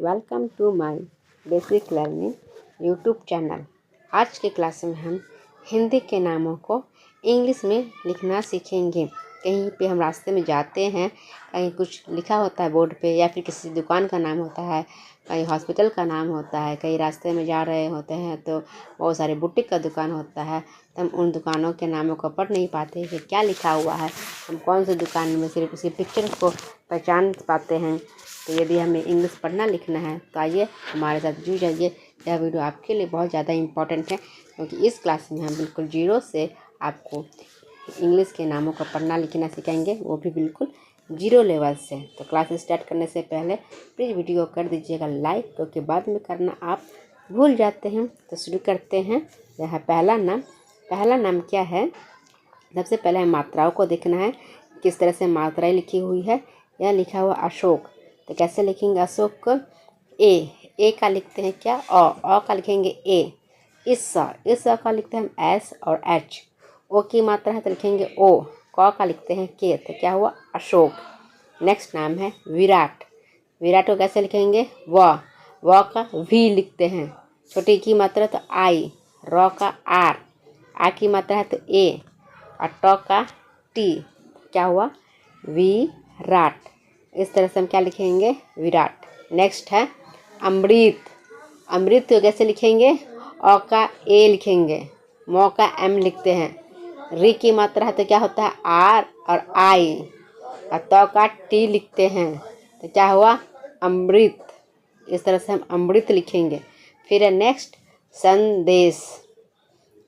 Welcome to my basic learning YouTube channel. आज के class में हम हिंदी के नामों को इंग्लिश में लिखना सीखेंगे। कहीं पे हम रास्ते में जाते हैं, कहीं कुछ लिखा होता है बोर्ड पे, या फिर किसी दुकान का नाम होता है, कहीं हॉस्पिटल का नाम होता है, कहीं रास्ते में जा रहे होते हैं तो बहुत सारे बुटीक का दुकान होता है, तो हम उन दुकानों के नामों को पढ़ नहीं पाते कि क्या लिखा हुआ है। हम कौन सी दुकान में सिर्फ उसी पिक्चर को पहचान पाते हैं। तो यदि हमें इंग्लिश पढ़ना लिखना है तो आइए हमारे साथ जुड़ जाइए। यह वीडियो आपके लिए बहुत ज़्यादा इम्पोर्टेंट है, क्योंकि इस क्लास में हम बिल्कुल जीरो से आपको इंग्लिश के नामों को पढ़ना लिखना सिखाएंगे, वो भी बिल्कुल जीरो लेवल से। तो क्लास स्टार्ट करने से पहले प्लीज़ वीडियो को कर दीजिएगा लाइक, क्योंकि बाद में करना आप भूल जाते हैं। तो शुरू करते हैं। यह पहला नाम क्या है? सबसे पहले हमें मात्राओं को देखना है, किस तरह से मात्राएं लिखी हुई है। यह लिखा हुआ अशोक, तो कैसे लिखेंगे अशोक को? ए का लिखते हैं क्या? अ का लिखेंगे ए। इस का लिखते हैं हम एस और एच। ओ की मात्रा है तो लिखेंगे ओ। क का लिखते हैं के, तो क्या हुआ? अशोक। नेक्स्ट नाम है विराट। विराट को कैसे लिखेंगे? व का वी लिखते हैं। छोटी की मात्रा तो आई। र का आर। आ की मात्रा है तो ए और ट का टी, क्या हुआ? विराट। इस तरह से हम क्या लिखेंगे? विराट। नेक्स्ट है अमृत। अमृत को कैसे लिखेंगे? अ का ए लिखेंगे, म का एम लिखते हैं। री की मात्रा है तो क्या होता है? आर और आई, और त का टी लिखते हैं, तो क्या हुआ? अमृत। इस तरह से हम अमृत लिखेंगे। फिर है नेक्स्ट संदेश।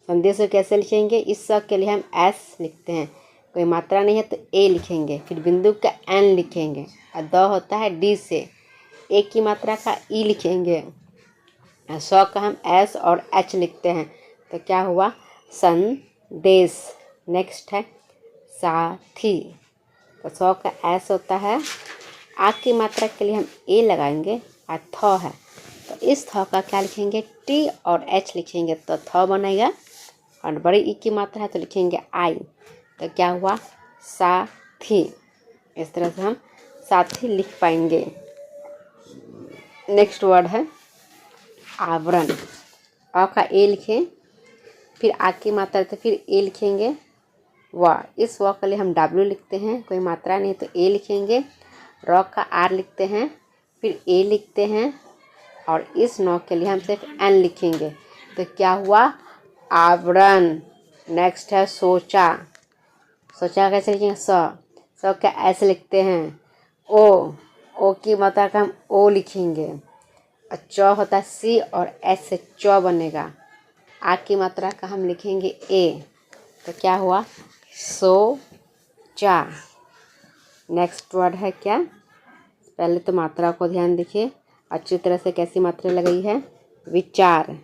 संदेश को कैसे लिखेंगे? इस स के लिए हम एस लिखते हैं, कोई मात्रा नहीं है तो ए लिखेंगे। फिर बिंदु का एन लिखेंगे, और द होता है डी से। एक की मात्रा का ई लिखेंगे, और स का हम एस और एच लिखते हैं, तो क्या हुआ? संदेश। नेक्स्ट है साथी। तो स का एस होता है। आ की मात्रा के लिए हम ए लगाएंगे, और थ है तो इस थ का क्या लिखेंगे? टी और एच लिखेंगे, तो थ बनेगा। और बड़ी ई की मात्रा है तो लिखेंगे आई, तो क्या हुआ? साथी। इस तरह से हम साथी लिख पाएंगे। नेक्स्ट वर्ड है आवरण। अ का ए लिखें, फिर आ की मात्रा तो फिर ए लिखेंगे। इस व के लिए हम डब्ल्यू लिखते हैं, कोई मात्रा नहीं तो ए लिखेंगे। र का आर लिखते हैं, फिर ए लिखते हैं, और इस नौ के लिए हम सिर्फ एन लिखेंगे, तो क्या हुआ? आवरण। नेक्स्ट है सोचा। सोचा कैसे लिखेंगे? स का एस लिखते हैं। ओ की मात्रा का हम ओ लिखेंगे, और च होता है सी और एस से च बनेगा। आ की मात्रा का हम लिखेंगे ए, तो क्या हुआ? सोचा। नेक्स्ट वर्ड है क्या? पहले तो मात्रा को ध्यान देखिए अच्छी तरह से, कैसी मात्रा लगाई है? विचार।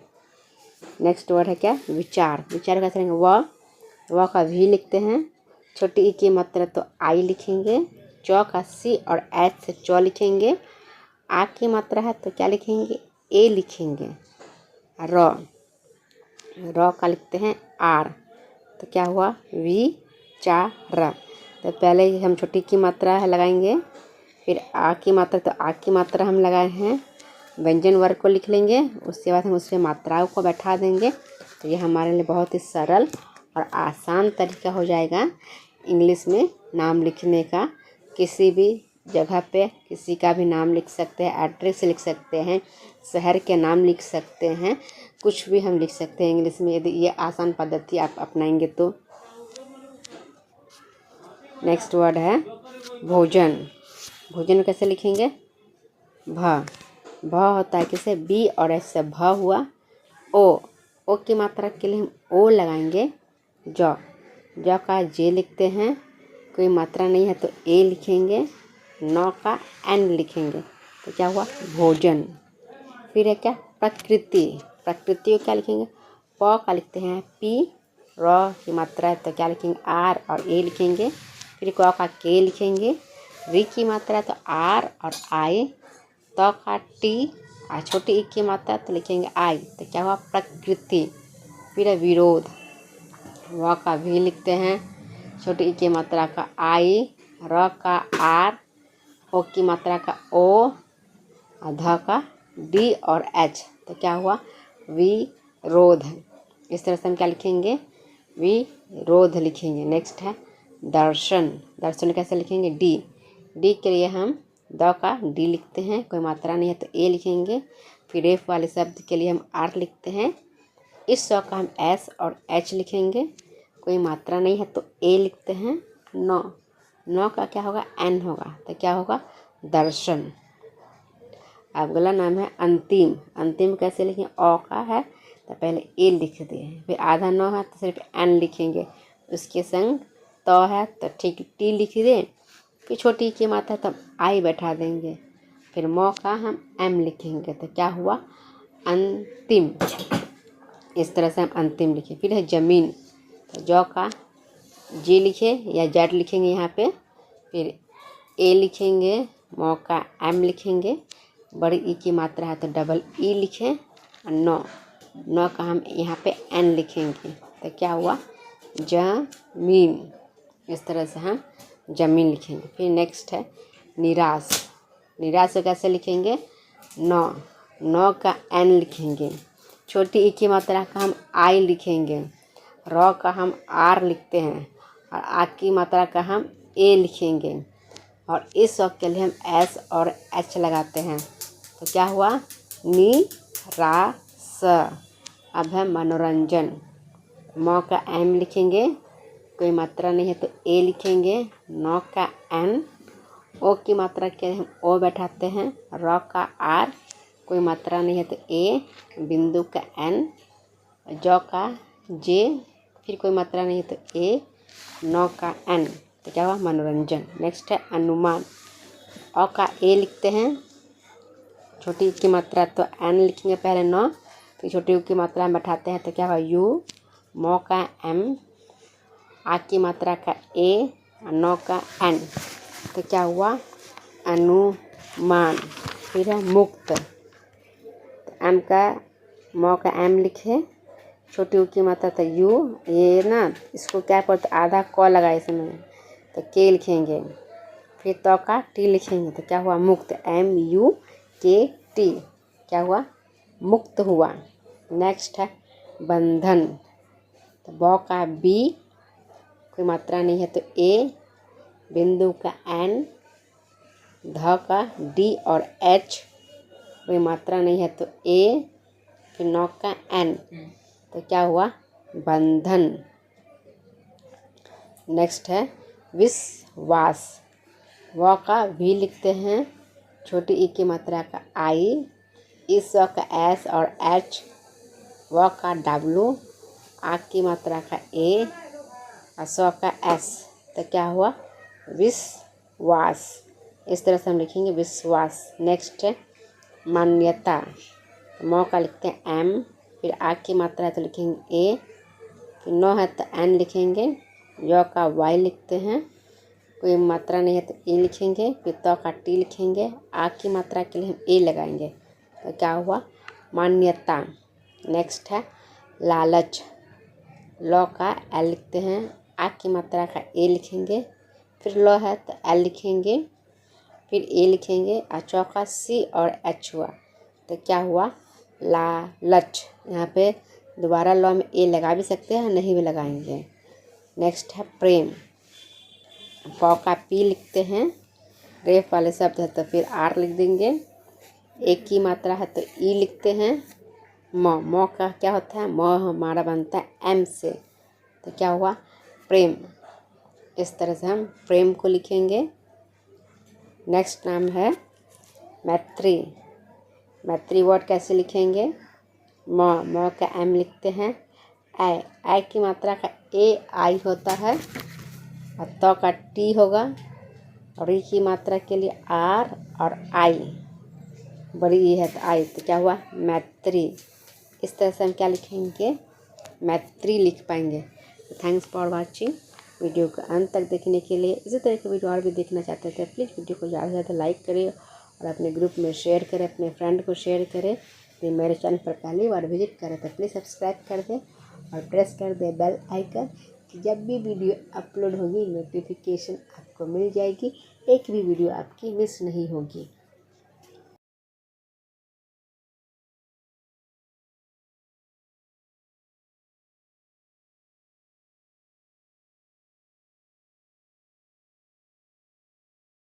नेक्स्ट वर्ड है क्या? विचार। विचार कैसे लिखेंगे? व का वी लिखते हैं। छोटी ई की मात्रा तो आई लिखेंगे। च का सी और एच से च लिखेंगे। आ की मात्रा है तो क्या लिखेंगे? ए लिखेंगे। र का लिखते हैं आर, तो क्या हुआ? विचार। तो पहले हम छोटी की मात्रा है लगाएंगे, फिर आ की मात्रा तो आ की मात्रा हम लगाए हैं, व्यंजन वर्ग को लिख लेंगे, उसके बाद हम उस पर मात्राओं को बैठा देंगे। तो ये हमारे लिए बहुत ही सरल और आसान तरीका हो जाएगा इंग्लिश में नाम लिखने का। किसी भी जगह पे किसी का भी नाम लिख सकते हैं, एड्रेस लिख सकते हैं, शहर के नाम लिख सकते हैं, कुछ भी हम लिख सकते हैं इंग्लिश में, यदि ये आसान पद्धति आप अपनाएंगे तो। नेक्स्ट वर्ड है भोजन। भोजन कैसे लिखेंगे? भ होता है किसे? बी और एस से भ हुआ। ओ की मात्रा के लिए हम ओ लगाएंगे। ज का जे लिखते हैं, कोई मात्रा नहीं है तो ए लिखेंगे। नौ का एन लिखेंगे, तो क्या हुआ? भोजन। फिर है क्या? प्रकृति। प्रकृति को क्या लिखेंगे? प का लिखते हैं पी। र की मात्रा है तो क्या लिखेंगे? आर और ए लिखेंगे। फिर क का के लिखेंगे। री की मात्रा है तो आर और आई। त का टी, और छोटी ई की मात्रा तो लिखेंगे आई, तो क्या हुआ? प्रकृति। फिर है विरोध। व का वी लिखते हैं। छोटी ई की मात्रा का आई। र का आर। ओ की मात्रा का ओ। और ध का डी और एच, तो क्या हुआ विरोध। इस तरह से हम क्या लिखेंगे, विरोध लिखेंगे। नेक्स्ट है दर्शन। दर्शन कैसे लिखेंगे, डी। डी के लिए हम द का डी लिखते हैं, कोई मात्रा नहीं है तो ए लिखेंगे। फिर एफ वाले शब्द के लिए हम आर लिखते हैं। इस स का हम एस और एच लिखेंगे, कोई मात्रा नहीं है तो ए लिखते हैं। नौ, नौ का क्या होगा, एन होगा, तो क्या होगा दर्शन। अब अगला नाम है अंतिम। अंतिम कैसे लिखें, अ का है तो पहले ए लिख दिए, फिर आधा नौ है तो सिर्फ एन लिखेंगे, उसके संग तो है तो ठीक टी लिख दें, फिर छोटी की मात्रा तब आई बैठा देंगे, फिर मौ का हम एम लिखेंगे, तो क्या हुआ अंतिम। इस तरह से हम अंतिम लिखे। फिर है जमीन, तो जौ का जी लिखे या जेड लिखेंगे यहाँ पे, फिर ए लिखेंगे, मौ का एम लिखेंगे, बड़ी ई की मात्रा है तो डबल ई लिखें, और नौ, नौ का हम यहाँ पे एन लिखेंगे, तो क्या हुआ जमीन। इस तरह से हम जमीन लिखेंगे। फिर नेक्स्ट है निराश। निराश कैसे लिखेंगे, नौ, नौ का एन लिखेंगे, छोटी ई की मात्रा का हम आई लिखेंगे, रॉ का हम आर लिखते हैं, और आ की मात्रा का हम ए लिखेंगे, और इस शब्द के लिए हम एस और एच लगाते हैं, तो क्या हुआ निराश। अब है मनोरंजन। मौ का एम लिखेंगे, कोई मात्रा नहीं है तो ए लिखेंगे, नौ का एन, ओ की मात्रा के लिए हम ओ बैठाते हैं, रॉ का आर, कोई मात्रा नहीं है तो ए, बिंदु का एन, जौ का जे, फिर कोई मात्रा नहीं है तो ए, नौ का एन, तो क्या हुआ मनोरंजन। नेक्स्ट है अनुमान। अ का ए लिखते हैं, छोटी की मात्रा तो एन लिखेंगे पहले नौ, फिर छोटी यू की मात्रा में बैठाते हैं तो क्या हुआ यू, मौ का एम, आ की मात्रा का ए, नौ का एन, तो क्या हुआ अनुमान। फिर है मुक्त। तो एम का, मौ का एम लिखे, छोटी यू की मात्रा तो यू, ये ना इसको क्या पढ़ते आधा क लगा इसमें तो के लिखेंगे, फिर तो का टी लिखेंगे, तो क्या हुआ मुक्त, एम यू के टी, क्या हुआ मुक्त हुआ। नेक्स्ट है बंधन। तो ब का बी, कोई मात्रा नहीं है तो ए, बिंदु का एन, ध का डी और एच, कोई मात्रा नहीं है तो ए, फिर नौ का एन, तो क्या हुआ बंधन। नेक्स्ट है विश्वास। व का वी लिखते हैं, छोटी ई की मात्रा का आई, इस व का एस और एच, व का डब्लू, आ की मात्रा का ए, और स का एस, तो क्या हुआ विश्वास। इस तरह से हम लिखेंगे विश्वास। नेक्स्ट है मान्यता। मौ का लिखते हैं एम, फिर आ की मात्रा है तो लिखेंगे ए, फिर नौ है तो एन लिखेंगे, यौ का वाई लिखते हैं, कोई मात्रा नहीं है तो ए लिखेंगे, फिर तो का टी लिखेंगे, आ की मात्रा के लिए हम ए लगाएंगे, तो क्या हुआ मान्यता। नेक्स्ट है लालच। लौ का एल लिखते हैं, आ की मात्रा का ए लिखेंगे, फिर लौ है तो एल लिखेंगे, फिर ए लिखेंगे, और चौ का सी और एच हुआ, तो क्या हुआ लालच। यहाँ पे दोबारा लौ में ए लगा भी सकते हैं, नहीं भी लगाएंगे। नेक्स्ट है प्रेम। प का पी लिखते हैं, रेफ वाले शब्द है तो फिर आर लिख देंगे, एक की मात्रा है तो ई लिखते हैं। मौ का क्या होता है, मौ हमारा बनता है एम से, तो क्या हुआ प्रेम। इस तरह से हम प्रेम को लिखेंगे। नेक्स्ट नाम है मैत्री। मैत्री वर्ड कैसे लिखेंगे, मौ का एम लिखते हैं, आई की मात्रा का ए आई होता है, और तो का टी होगा, और ई की मात्रा के लिए आर और आई, बड़ी ई है तो आई, तो क्या हुआ मैत्री। इस तरह से हम क्या लिखेंगे मैत्री लिख पाएंगे। Thanks for watching. वीडियो को अंत तक देखने के लिए। इसी तरह के वीडियो और भी देखना चाहते थे प्लीज़ वीडियो को ज़्यादा से ज़्यादा लाइक करें और अपने ग्रुप में शेयर करें, अपने फ्रेंड को शेयर करें। यदि मेरे चैनल पर पहली बार विजिट करें तो प्लीज़ सब्सक्राइब कर दें और प्रेस कर दें बेल आइकन, कि जब भी वीडियो अपलोड होगी नोटिफिकेशन आपको मिल जाएगी, एक भी वीडियो आपकी मिस नहीं होगी।